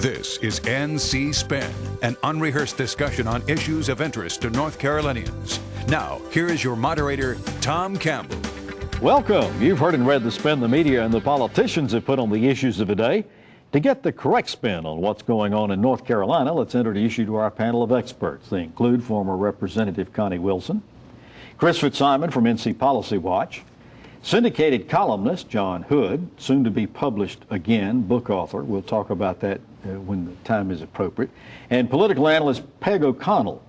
This is NC Spin, an unrehearsed discussion on issues of interest to North Carolinians. Now, here is your moderator, Tom Campbell. Welcome. You've heard and read the spin the media and the politicians have put on the issues of the day. To get the correct spin on what's going on in North Carolina, let's introduce you to our panel of experts. They include former Representative Connie Wilson, Chris Fitzsimon from NC Policy Watch, syndicated columnist John Hood, soon to be published again, book author. We'll talk about that when the time is appropriate, and political analyst Peg O'Connell.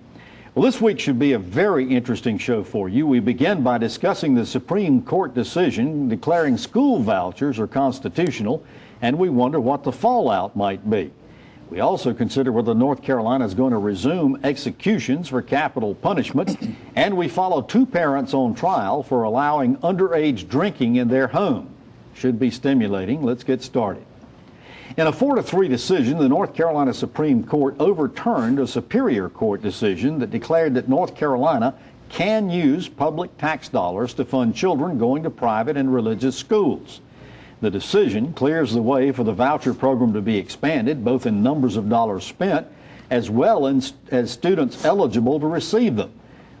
Well, this week should be a very interesting show for you. We begin by discussing the Supreme Court decision declaring school vouchers are constitutional, and we wonder what the fallout might be. We also consider whether North Carolina is going to resume executions for capital punishment, and we follow two parents on trial for allowing underage drinking in their home. Should be stimulating. Let's get started. In a 4-3 decision, the North Carolina Supreme Court overturned a Superior Court decision that declared that North Carolina can use public tax dollars to fund children going to private and religious schools. The decision clears the way for the voucher program to be expanded, both in numbers of dollars spent as well as students eligible to receive them.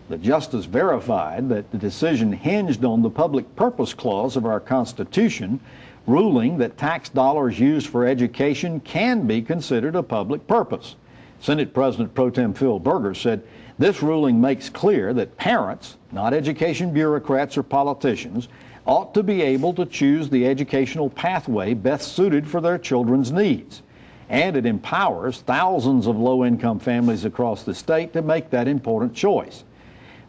The justice verified that the decision hinged on the public purpose clause of our Constitution, ruling that tax dollars used for education can be considered a public purpose. Senate President Pro Tem Phil Berger said, "This ruling makes clear that parents, not education bureaucrats or politicians, ought to be able to choose the educational pathway best suited for their children's needs. And it empowers thousands of low-income families across the state to make that important choice."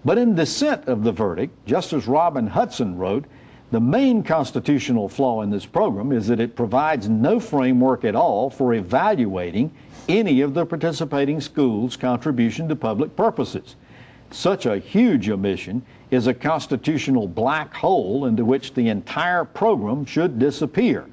But in dissent of the verdict, Justice Robin Hudson wrote, "The main constitutional flaw in this program is that it provides no framework at all for evaluating any of the participating schools' contribution to public purposes. Such a huge omission is a constitutional black hole into which the entire program should disappear."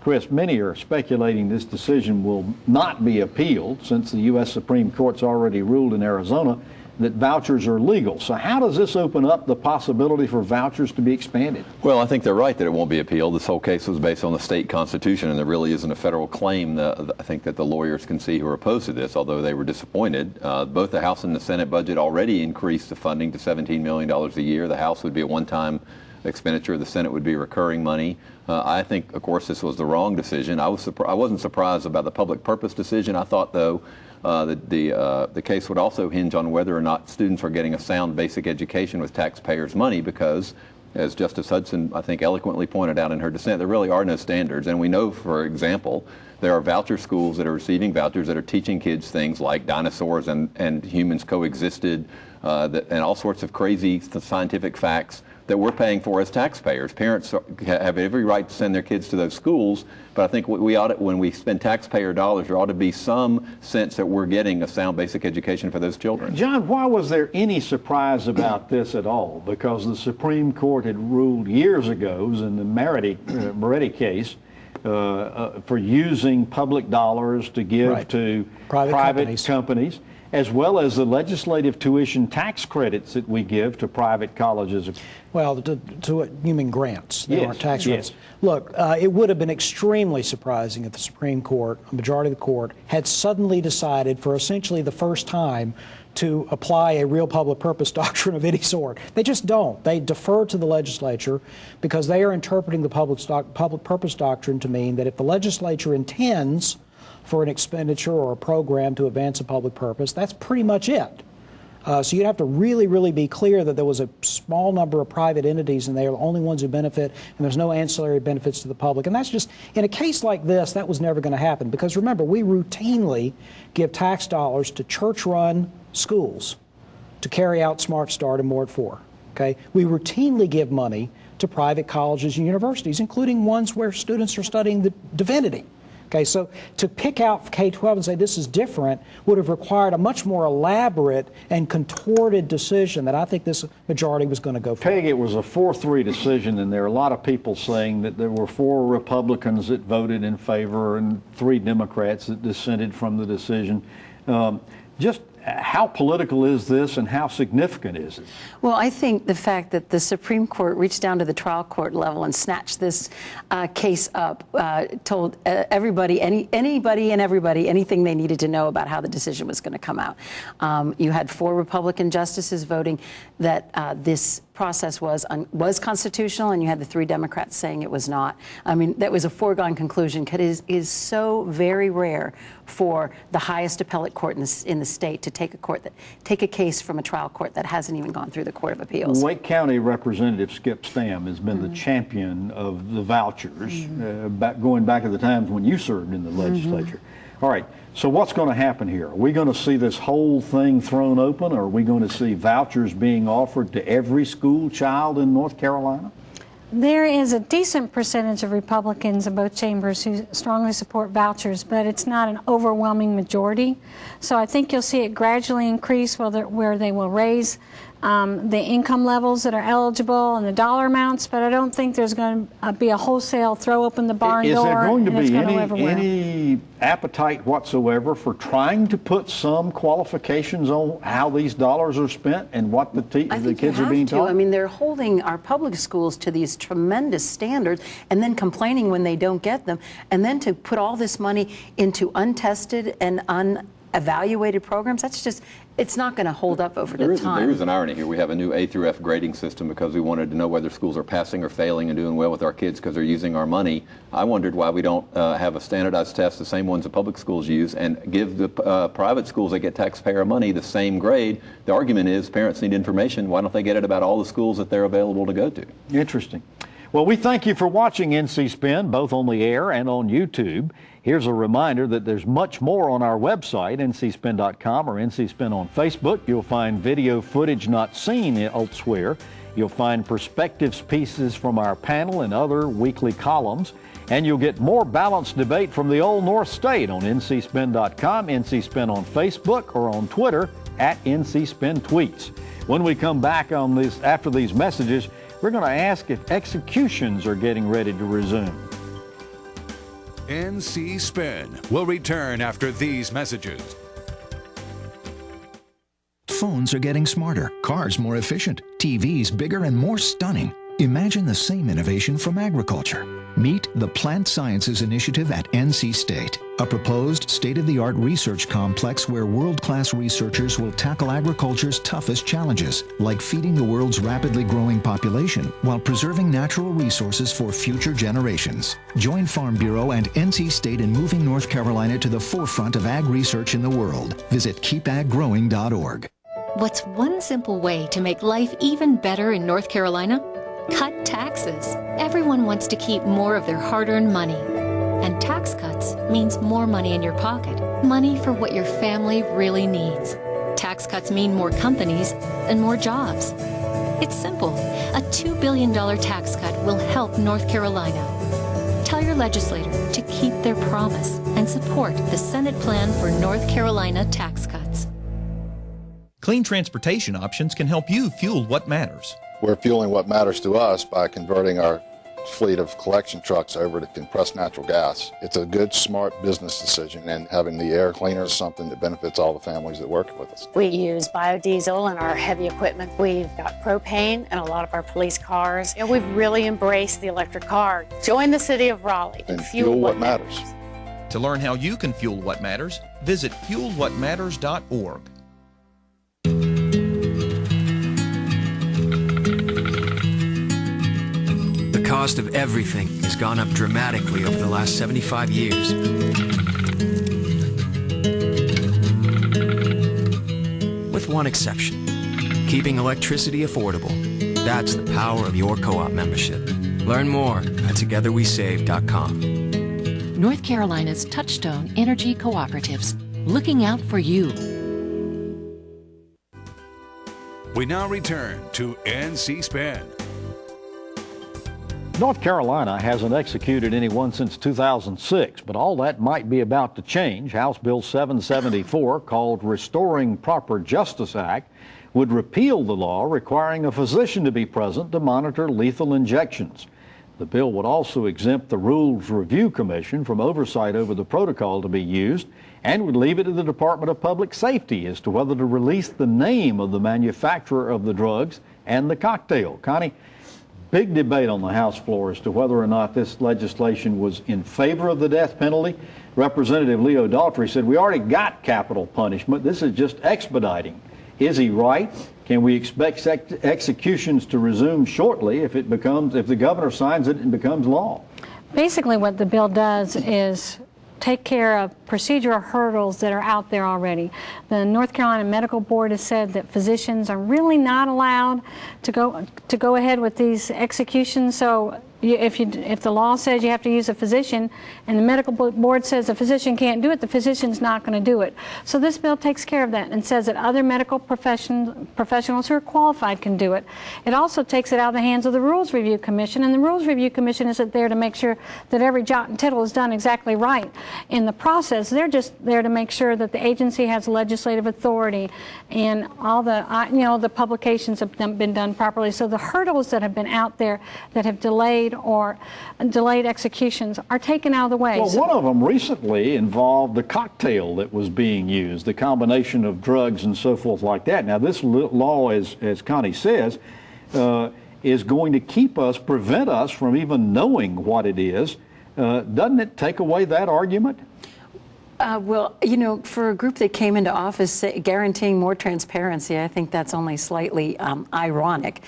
Chris, many are speculating this decision will not be appealed since the U.S. Supreme Court's already ruled in Arizona that vouchers are legal. So how does this open up the possibility for vouchers to be expanded? Well, I think they're right that it won't be appealed. This whole case was based on the state constitution, and there really isn't a federal claim I think that the lawyers can see who are opposed to this, although they were disappointed. Both the House and the Senate budget already increased the funding to $17 million a year. The House would be a one-time expenditure. The Senate would be recurring money. I think, of course, this was the wrong decision. I wasn't surprised about the public purpose decision. I thought, though, that the case would also hinge on whether or not students are getting a sound basic education with taxpayers' money, because, as Justice Hudson, I think, eloquently pointed out in her dissent, there really are no standards. And we know, for example, there are voucher schools that are receiving vouchers that are teaching kids things like dinosaurs and humans coexisted, and all sorts of crazy scientific facts that we're paying for as taxpayers. Parents have every right to send their kids to those schools, but I think we ought to, when we spend taxpayer dollars, there ought to be some sense that we're getting a sound basic education for those children. John, why was there any surprise about this at all? Because the Supreme Court had ruled years ago in the Moretti case for using public dollars to give to private companies, as well as the legislative tuition tax credits that we give to private colleges. Well, you mean grants? They aren't tax credits. Yes. Look, it would have been extremely surprising if the Supreme Court, a majority of the court, had suddenly decided for essentially the first time to apply a real public purpose doctrine of any sort. They just don't. They defer to the legislature because they are interpreting the public purpose doctrine to mean that if the legislature intends for an expenditure or a program to advance a public purpose, that's pretty much it. So you'd have to really, really be clear that there was a small number of private entities and they are the only ones who benefit, and there's no ancillary benefits to the public. And that's just, in a case like this, that was never going to happen. Because remember, we routinely give tax dollars to church-run schools to carry out Smart Start and Mort 4. Okay? We routinely give money to private colleges and universities, including ones where students are studying the divinity. Okay, so to pick out K-12 and say this is different would have required a much more elaborate and contorted decision that I think this majority was going to go for. Peg, it was a 4-3 decision, and there are a lot of people saying that there were 4 Republicans that voted in favor and 3 Democrats that dissented from the decision. Just How political is this, and how significant is it? Well, I think the fact that the Supreme Court reached down to the trial court level and snatched this case up, told everybody, anybody and everybody anything they needed to know about how the decision was going to come out. You had 4 Republican justices voting that this process was constitutional, and you had the 3 Democrats saying it was not. I mean, that was a foregone conclusion. It is so very rare for the highest appellate court in the state to take a case from a trial court that hasn't even gone through the Court of Appeals. Wake County Representative Skip Stam has been the champion of the vouchers, going back to the times when you served in the legislature. All right, so what's going to happen here? Are we going to see this whole thing thrown open, or are we going to see vouchers being offered to every school child in North Carolina? There is a decent percentage of Republicans in both chambers who strongly support vouchers, but it's not an overwhelming majority. So I think you'll see it gradually increase where they will raise the income levels that are eligible and the dollar amounts, but I don't think there's going to be a wholesale throw open the barn door. Is there going to be any appetite whatsoever for trying to put some qualifications on how these dollars are spent and what the kids are being taught? I mean, they're holding our public schools to these tremendous standards and then complaining when they don't get them, and then to put all this money into untested and unevaluated programs, that's just, it's not going to hold up over the time. There is an irony here. We have a new A through F grading system because we wanted to know whether schools are passing or failing and doing well with our kids because they're using our money. I wondered why we don't have a standardized test, the same ones the public schools use, and give the private schools that get taxpayer money the same grade. The argument is parents need information. Why don't they get it about all the schools that they're available to go to? Interesting. Well, we thank you for watching NC Spin, both on the air and on YouTube. Here's a reminder that there's much more on our website, ncspin.com, or NC Spin on Facebook. You'll find video footage not seen elsewhere. You'll find perspectives pieces from our panel and other weekly columns. And you'll get more balanced debate from the Old North State on ncspin.com, NC Spin on Facebook, or on Twitter at NC Spin Tweets. When we come back on this after these messages, we're going to ask if executions are getting ready to resume. NC Spin will return after these messages. Phones are getting smarter, cars more efficient, TVs bigger and more stunning. Imagine the same innovation from agriculture. Meet the Plant Sciences Initiative at NC State, a proposed state-of-the-art research complex where world-class researchers will tackle agriculture's toughest challenges, like feeding the world's rapidly growing population while preserving natural resources for future generations. Join Farm Bureau and NC State in moving North Carolina to the forefront of ag research in the world. Visit keepaggrowing.org. What's one simple way to make life even better in North Carolina? Cut taxes. Everyone wants to keep more of their hard-earned money. And tax cuts means more money in your pocket. Money for what your family really needs. Tax cuts mean more companies and more jobs. It's simple. A $2 billion tax cut will help North Carolina. Tell your legislator to keep their promise and support the Senate plan for North Carolina tax cuts. Clean transportation options can help you fuel what matters. We're fueling what matters to us by converting our fleet of collection trucks over to compressed natural gas. It's a good, smart business decision, and having the air cleaner is something that benefits all the families that work with us. We use biodiesel in our heavy equipment. We've got propane in a lot of our police cars, and we've really embraced the electric car. Join the City of Raleigh and fuel what matters. To learn how you can fuel what matters, visit fuelwhatmatters.org. The cost of everything has gone up dramatically over the last 75 years. With one exception, keeping electricity affordable. That's the power of your co-op membership. Learn more at togetherwesave.com. North Carolina's Touchstone Energy Cooperatives, looking out for you. We now return to NC Spin. North Carolina hasn't executed anyone since 2006, but all that might be about to change. House Bill 774, called Restoring Proper Justice Act, would repeal the law requiring a physician to be present to monitor lethal injections. The bill would also exempt the Rules Review Commission from oversight over the protocol to be used and would leave it to the Department of Public Safety as to whether to release the name of the manufacturer of the drugs and the cocktail. Connie, big debate on the House floor as to whether or not this legislation was in favor of the death penalty. Representative Leo Daughtry said, we already got capital punishment. This is just expediting. Is he right? Can we expect executions to resume shortly if the governor signs it and becomes law? Basically what the bill does is take care of procedural hurdles that are out there already. The North Carolina Medical Board has said that physicians are really not allowed to go ahead with these executions. So if the law says you have to use a physician and the medical board says the physician can't do it, the physician's not going to do it. So this bill takes care of that and says that other medical professionals who are qualified can do it. It also takes it out of the hands of the Rules Review Commission, and the Rules Review Commission isn't there to make sure that every jot and tittle is done exactly right in the process. They're just there to make sure that the agency has legislative authority and all the the publications have been done properly. So the hurdles that have been out there that have delayed executions are taken out of the way. Well, one of them recently involved the cocktail that was being used, the combination of drugs and so forth like that. Now, this law, as Connie says, is going to prevent us from even knowing what it is. Doesn't it take away that argument? Well, for a group that came into office guaranteeing more transparency, I think that's only slightly ironic.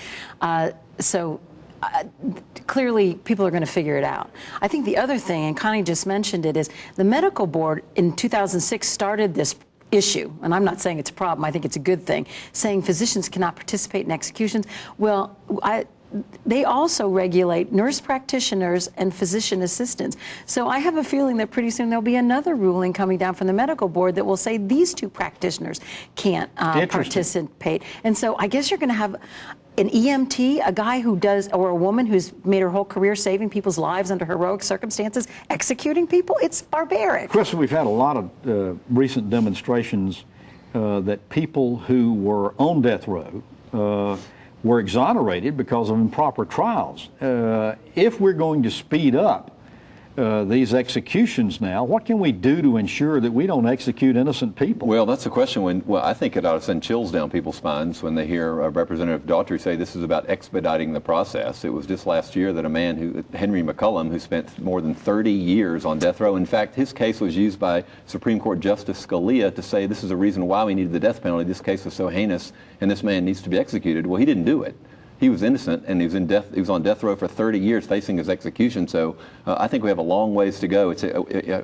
Clearly, people are going to figure it out. I think the other thing, and Connie just mentioned it, is the medical board in 2006 started this issue, and I'm not saying it's a problem, I think it's a good thing, saying physicians cannot participate in executions. Well, they also regulate nurse practitioners and physician assistants. So I have a feeling that pretty soon there'll be another ruling coming down from the medical board that will say these two practitioners can't participate. And so I guess you're going to have an EMT, a guy who does, or a woman who's made her whole career saving people's lives under heroic circumstances, executing people. It's barbaric. Kristen, we've had a lot of recent demonstrations that people who were on death row were exonerated because of improper trials. If we're going to speed up these executions now, what can we do to ensure that we don't execute innocent people? Well, that's the question. I think it ought to send chills down people's spines when they hear Representative Daughtry say this is about expediting the process. It was just last year that a man, Henry McCullum, who spent more than 30 years on death row. In fact, his case was used by Supreme Court Justice Scalia to say this is a reason why we needed the death penalty. This case was so heinous and this man needs to be executed. Well, he didn't do it. He was innocent, and he was on death row for 30 years facing his execution. So I think we have a long ways to go.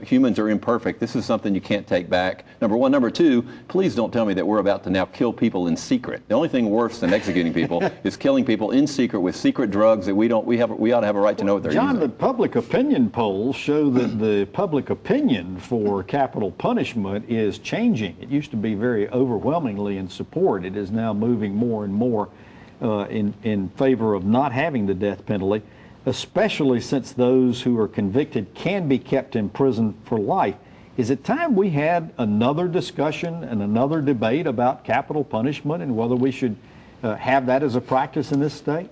Humans are imperfect. This is something you can't take back, number one. Number two, please don't tell me that we're about to now kill people in secret. The only thing worse than executing people is killing people in secret with secret drugs that we ought to have a right to know what they're using. John, the public opinion polls show that the public opinion for capital punishment is changing. It used to be very overwhelmingly in support. It is now moving more and more in favor of not having the death penalty, especially since those who are convicted can be kept in prison for life. Is it time we had another discussion and another debate about capital punishment and whether we should have that as a practice in this state?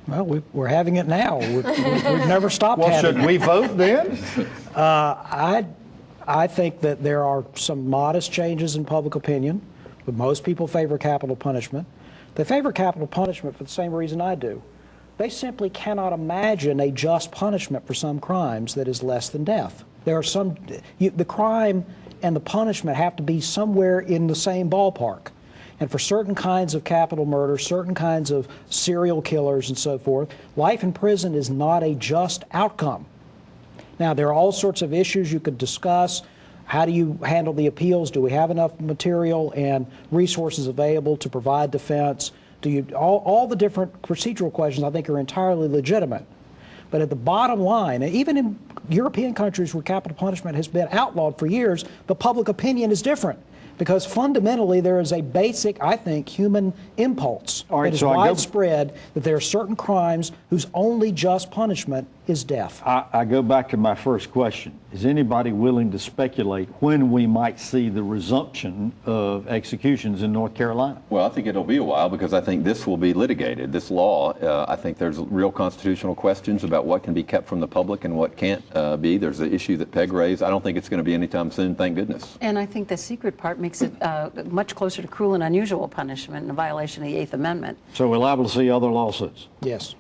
Well, we're having it now. We've never stopped having it. Well, should we vote then? I think that there are some modest changes in public opinion, but most people favor capital punishment. They favor capital punishment for the same reason I do. They simply cannot imagine a just punishment for some crimes that is less than death. There are the crime and the punishment have to be somewhere in the same ballpark. And for certain kinds of capital murder, certain kinds of serial killers and so forth, life in prison is not a just outcome. Now, there are all sorts of issues you could discuss. How do you handle the appeals? Do we have enough material and resources available to provide defense? All the different procedural questions I think are entirely legitimate. But at the bottom line, even in European countries where capital punishment has been outlawed for years, the public opinion is different. Because fundamentally there is a basic, I think, human impulse that is widespread that there are certain crimes whose only just punishment is death. I go back to my first question. Is anybody willing to speculate when we might see the resumption of executions in North Carolina? Well, I think it'll be a while because I think this will be litigated. This law, I think there's real constitutional questions about what can be kept from the public and what can't be. There's an issue that Peg raised. I don't think it's going to be anytime soon, thank goodness. And I think the secret part makes it much closer to cruel and unusual punishment and a violation of the 8th Amendment. So we're liable to see other lawsuits? Yes.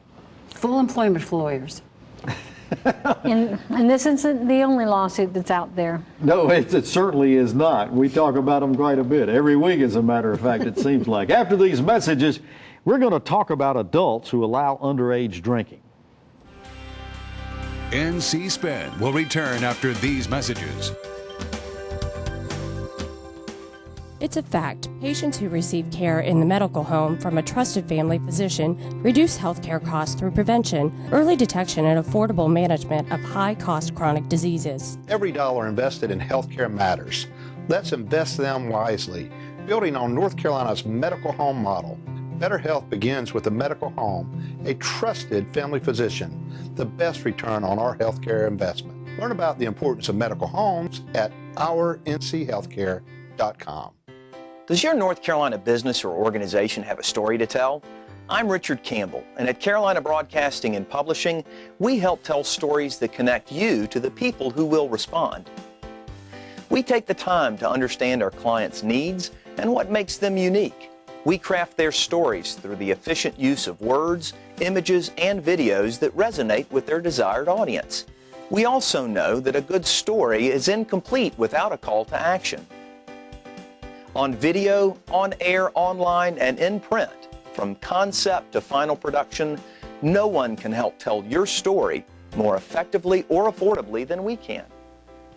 Full employment for lawyers. And this isn't the only lawsuit that's out there. No, it certainly is not. We talk about them quite a bit. Every week, as a matter of fact, it seems like. After these messages, we're going to talk about adults who allow underage drinking. NC Spin will return after these messages. It's a fact. Patients who receive care in the medical home from a trusted family physician reduce healthcare costs through prevention, early detection, and affordable management of high-cost chronic diseases. Every dollar invested in healthcare matters. Let's invest them wisely. Building on North Carolina's medical home model, better health begins with the medical home, a trusted family physician, the best return on our healthcare investment. Learn about the importance of medical homes at ournchealthcare.com. Does your North Carolina business or organization have a story to tell? I'm Richard Campbell, and at Carolina Broadcasting and Publishing, we help tell stories that connect you to the people who will respond. We take the time to understand our clients' needs and what makes them unique. We craft their stories through the efficient use of words, images, and videos that resonate with their desired audience. We also know that a good story is incomplete without a call to action. On video, on air, online, and in print, from concept to final production, no one can help tell your story more effectively or affordably than we can.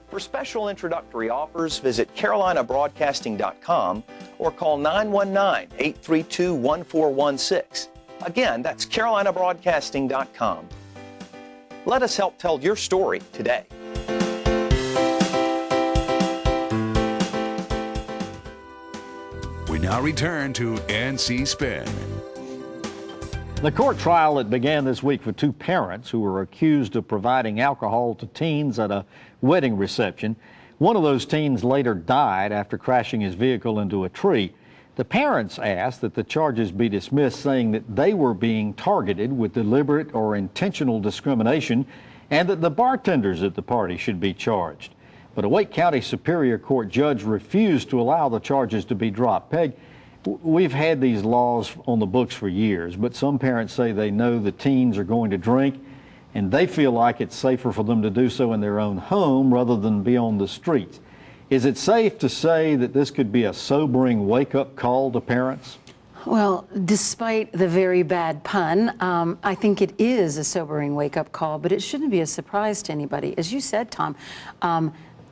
For special introductory offers, visit carolinabroadcasting.com or call 919-832-1416. Again, that's carolinabroadcasting.com. Let us help tell your story today. We now return to NC Spin. The court trial that began this week for two parents who were accused of providing alcohol to teens at a wedding reception. One of those teens later died after crashing his vehicle into a tree. The parents asked that the charges be dismissed, saying that they were being targeted with deliberate or intentional discrimination and that the bartenders at the party should be charged. But a Wake County Superior Court judge refused to allow the charges to be dropped. Peg, we've had these laws on the books for years, but some parents say they know the teens are going to drink and they feel like it's safer for them to do so in their own home rather than be on the streets. Is it safe to say that this could be a sobering wake-up call to parents? Well, despite the very bad pun, I think it is a sobering wake-up call, but it shouldn't be a surprise to anybody. As you said, Tom,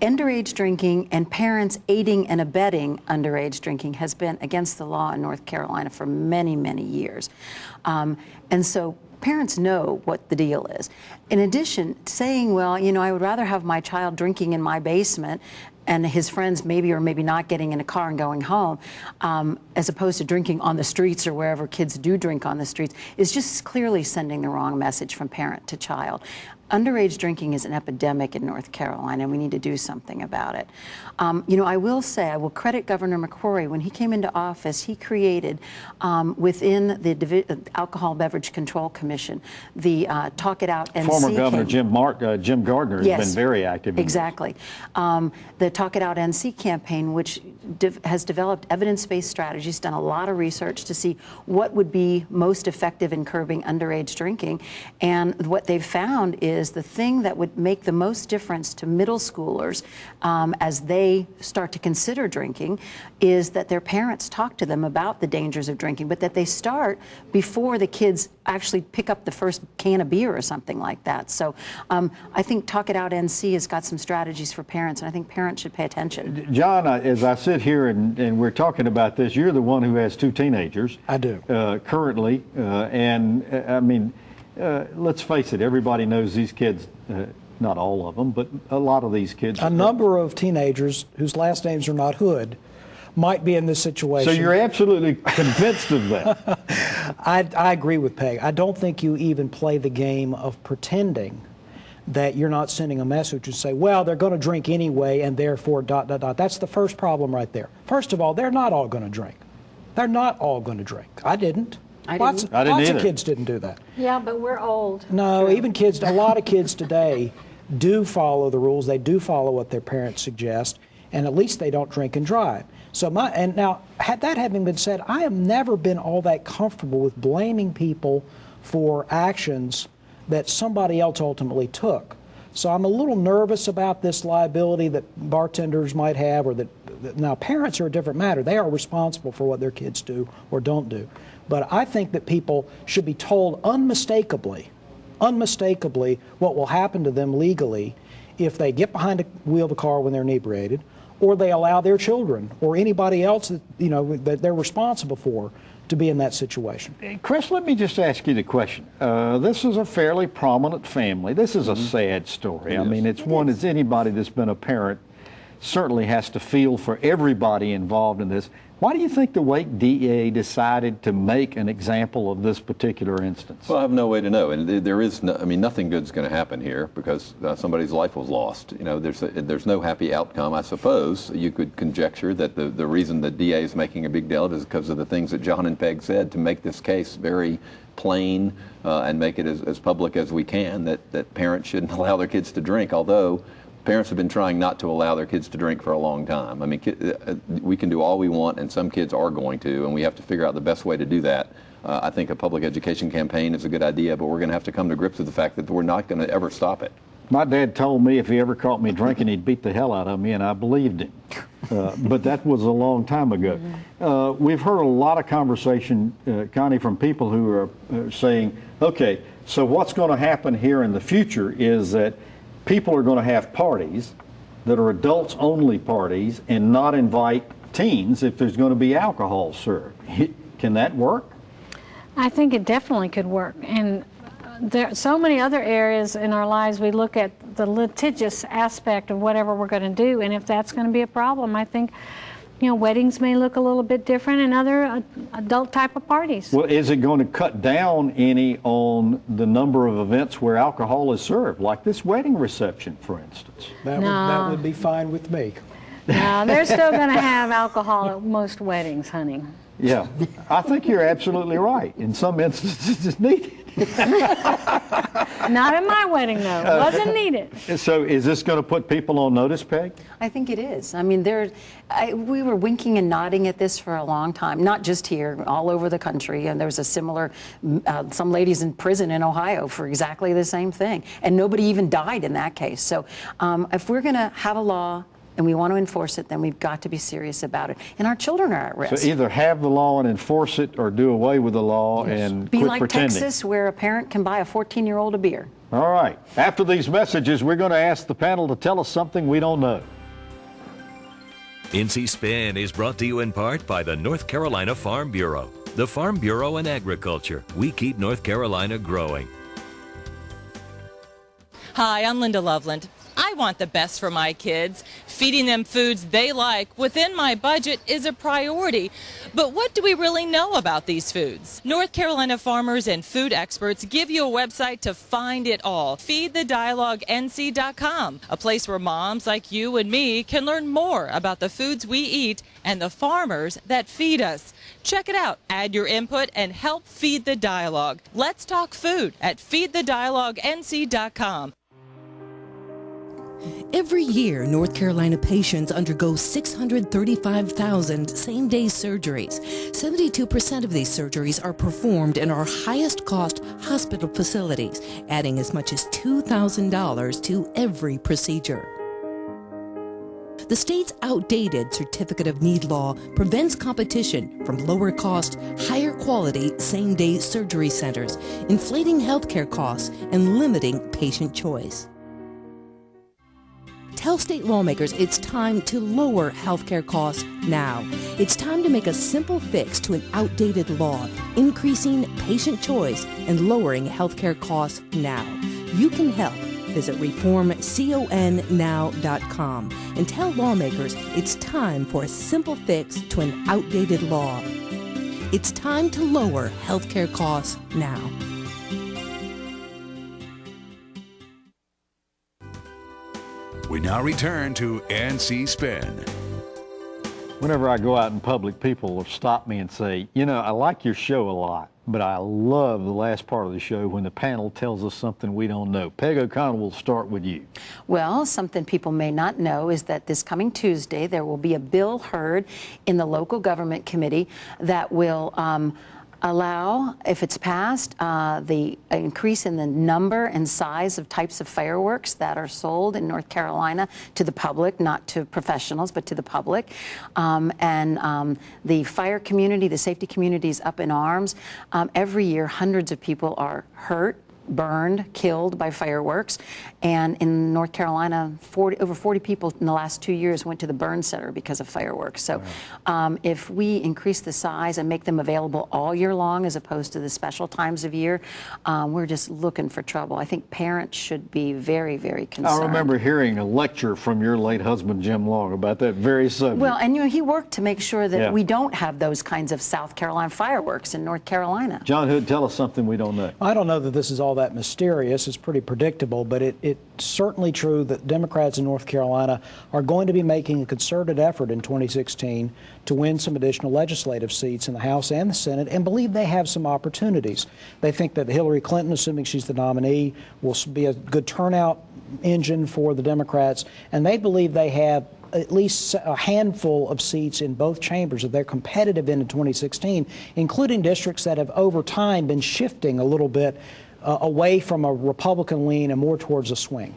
underage drinking and parents aiding and abetting underage drinking has been against the law in North Carolina for many, many years. And so parents know what the deal is. In addition, saying, well, you know, I would rather have my child drinking in my basement and his friends maybe or maybe not getting in a car and going home, as opposed to drinking on the streets or wherever kids do drink on the streets, is just clearly sending the wrong message from parent to child. Underage drinking is an epidemic in North Carolina, and we need to do something about it. You know, I will say, I will credit Governor McCrory. When he came into office, he created within the Alcohol Beverage Control Commission the Talk It Out NC. Former Governor Jim Gardner has been very active in exactly. The Talk It Out NC campaign, which has developed evidence-based strategies, done a lot of research to see what would be most effective in curbing underage drinking. And what they've found is the thing that would make the most difference to middle schoolers as they start to consider drinking is that their parents talk to them about the dangers of drinking, but that they start before the kids actually pick up the first can of beer or something like that. So I think Talk It Out NC has got some strategies for parents, and I think parents should pay attention. John, as I sit here and we're talking about this, you're the one who has two teenagers. I do. Currently, and I mean, let's face it, everybody knows these kids, not all of them, but a lot of these kids. A number of teenagers whose last names are not Hood might be in this situation. So you're absolutely convinced of that? I agree with Peg. I don't think you even play the game of pretending that you're not sending a message and say, well, they're going to drink anyway, and therefore ... That's the first problem right there. First of all, they're not all going to drink. They're not all going to drink. I didn't. Lots of kids didn't do that. Yeah, but we're old. No, even kids, a lot of kids today do follow the rules. They do follow what their parents suggest, and at least they don't drink and drive. So now, that having been said, I have never been all that comfortable with blaming people for actions that somebody else ultimately took. So I'm a little nervous about this liability that bartenders might have, or that now parents are a different matter. They are responsible for what their kids do or don't do. But I think that people should be told unmistakably what will happen to them legally if they get behind the wheel of a car when they're inebriated, or they allow their children or anybody else that, that they're responsible for to be in that situation. Chris, let me just ask you the question. This is a fairly prominent family. This is a sad story. I mean, it's one as anybody that's been a parent certainly has to feel for everybody involved in this. Why do you think the Wake DA decided to make an example of this particular instance? Well, I have no way to know, and there is no, I mean, nothing good's going to happen here because somebody's life was lost. There's no happy outcome. I suppose you could conjecture that the reason the DA is making a big deal of it is because of the things that John and Peg said to make this case very plain and make it as public as we can, that parents shouldn't allow their kids to drink, although parents have been trying not to allow their kids to drink for a long time. I mean, we can do all we want, and some kids are going to, and we have to figure out the best way to do that. I think a public education campaign is a good idea, but we're going to have to come to grips with the fact that we're not going to ever stop it. My dad told me if he ever caught me drinking, he'd beat the hell out of me, and I believed him. But that was a long time ago. We've heard a lot of conversation, Connie, from people who are saying, okay, so what's going to happen here in the future is that people are going to have parties that are adults-only parties and not invite teens if there's going to be alcohol served. Can that work? I think it definitely could work. And there are so many other areas in our lives we look at the litigious aspect of whatever we're going to do, and if that's going to be a problem, I think weddings may look a little bit different and other adult type of parties. Well, is it going to cut down any on the number of events where alcohol is served, like this wedding reception, for instance? That would be fine with me. No, they're still going to have alcohol at most weddings, honey. Yeah, I think you're absolutely right. In some instances, it's needed. Not in my wedding, though. It wasn't needed. So is this going to put people on notice, Peg? I think it is. I mean, we were winking and nodding at this for a long time, not just here, all over the country. And there was a similar, some ladies in prison in Ohio for exactly the same thing. And nobody even died in that case. So if we're going to have a law and we want to enforce it, then we've got to be serious about it. And our children are at risk. So either have the law and enforce it, or do away with the law and be quit like pretending. Texas, where a parent can buy a 14-year-old a beer. All right. After these messages, we're going to ask the panel to tell us something we don't know. NC Spin is brought to you in part by the North Carolina Farm Bureau. The Farm Bureau and Agriculture. We keep North Carolina growing. Hi, I'm Linda Loveland. I want the best for my kids. Feeding them foods they like within my budget is a priority. But what do we really know about these foods? North Carolina farmers and food experts give you a website to find it all. FeedTheDialogueNC.com, a place where moms like you and me can learn more about the foods we eat and the farmers that feed us. Check it out. Add your input and help feed the dialogue. Let's talk food at FeedTheDialogueNC.com. Every year, North Carolina patients undergo 635,000 same-day surgeries. 72% of these surgeries are performed in our highest-cost hospital facilities, adding as much as $2,000 to every procedure. The state's outdated Certificate of Need law prevents competition from lower-cost, higher-quality same-day surgery centers, inflating healthcare costs and limiting patient choice. Tell state lawmakers it's time to lower healthcare costs now. It's time to make a simple fix to an outdated law, increasing patient choice and lowering healthcare costs now. You can help. Visit reformconnow.com and tell lawmakers it's time for a simple fix to an outdated law. It's time to lower healthcare costs now. We now return to NC Spin. Whenever I go out in public, people will stop me and say, you know, I like your show a lot, but I love the last part of the show when the panel tells us something we don't know. Peg O'Connell, will start with you. Well, something people may not know is that this coming Tuesday, there will be a bill heard in the local government committee that will allow, if it's passed, the increase in the number and size of types of fireworks that are sold in North Carolina to the public, not to professionals, but to the public. The fire community, the safety community is up in arms. Every year, hundreds of people are hurt, burned, killed by fireworks. And in North Carolina, over 40 people in the last 2 years went to the burn center because of fireworks. So if we increase the size and make them available all year long as opposed to the special times of year, we're just looking for trouble. I think parents should be very, very concerned. I remember hearing a lecture from your late husband, Jim Long, about that very subject. Well, and you know, he worked to make sure that we don't have those kinds of South Carolina fireworks in North Carolina. John Hood, tell us something we don't know. I don't know that this is all that mysterious. It's pretty predictable, but it's certainly true that Democrats in North Carolina are going to be making a concerted effort in 2016 to win some additional legislative seats in the House and the Senate, and believe they have some opportunities. They think that Hillary Clinton, assuming she's the nominee, will be a good turnout engine for the Democrats, and they believe they have at least a handful of seats in both chambers that they're competitive in 2016, including districts that have over time been shifting a little bit away from a Republican lean and more towards a swing.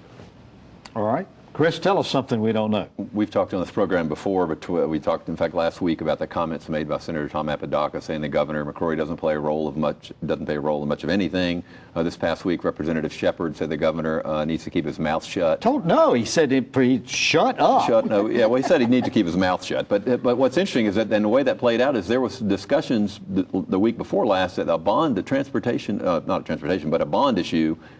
All right. Chris, tell us something we don't know. We've talked on this program before, but we talked, in fact, last week about the comments made by Senator Tom Apodaca saying that Governor McCrory doesn't play a role in much of anything. This past week, Representative Shepard said the governor needs to keep his mouth shut. No, he said shut up. Well, he said he needs to keep his mouth shut. But what's interesting is that, and the way that played out is there was discussions the week before last that a bond issue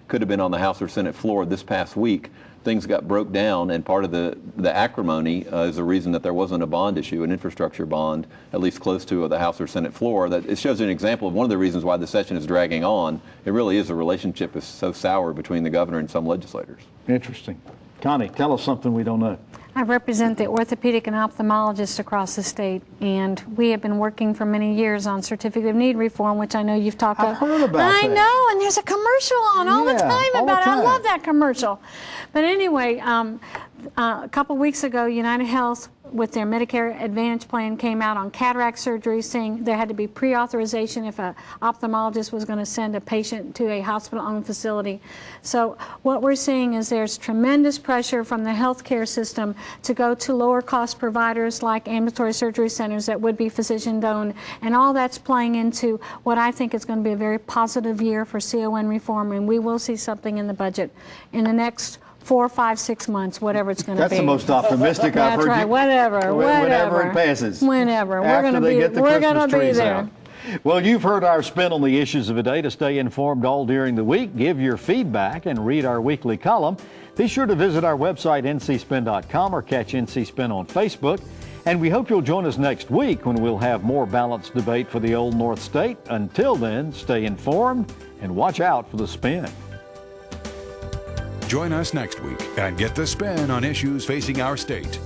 could have been on the House or Senate floor this past week. Things got broke down, and part of the acrimony is the reason that there wasn't a bond issue, an infrastructure bond, at least close to the House or Senate floor. That it shows you an example of one of the reasons why the session is dragging on. It really is the relationship is so sour between the governor and some legislators. Interesting. Connie, tell us something we don't know. I represent the orthopedic and ophthalmologists across the state, and we have been working for many years on certificate of need reform, which I know you've talked about. I've heard about that. I know, and there's a commercial on all the time about it. I love that commercial. But anyway, a couple weeks ago, United Health, with their Medicare Advantage plan, came out on cataract surgery, saying there had to be pre-authorization if an ophthalmologist was going to send a patient to a hospital-owned facility. So what we're seeing is there's tremendous pressure from the healthcare system to go to lower-cost providers like ambulatory surgery centers that would be physician-owned, and all that's playing into what I think is going to be a very positive year for CON reform, and we will see something in the budget in the next 4, 5, 6 months, whatever it's going to be. That's the most optimistic I've heard. That's right. Whatever. Whenever it passes. Whenever. We're going to be there. Out. Well, you've heard our spin on the issues of the day. To stay informed all during the week, give your feedback, and read our weekly column, be sure to visit our website, ncspin.com, or catch NC Spin on Facebook. And we hope you'll join us next week when we'll have more balanced debate for the Old North State. Until then, stay informed and watch out for the spin. Join us next week and get the spin on issues facing our state.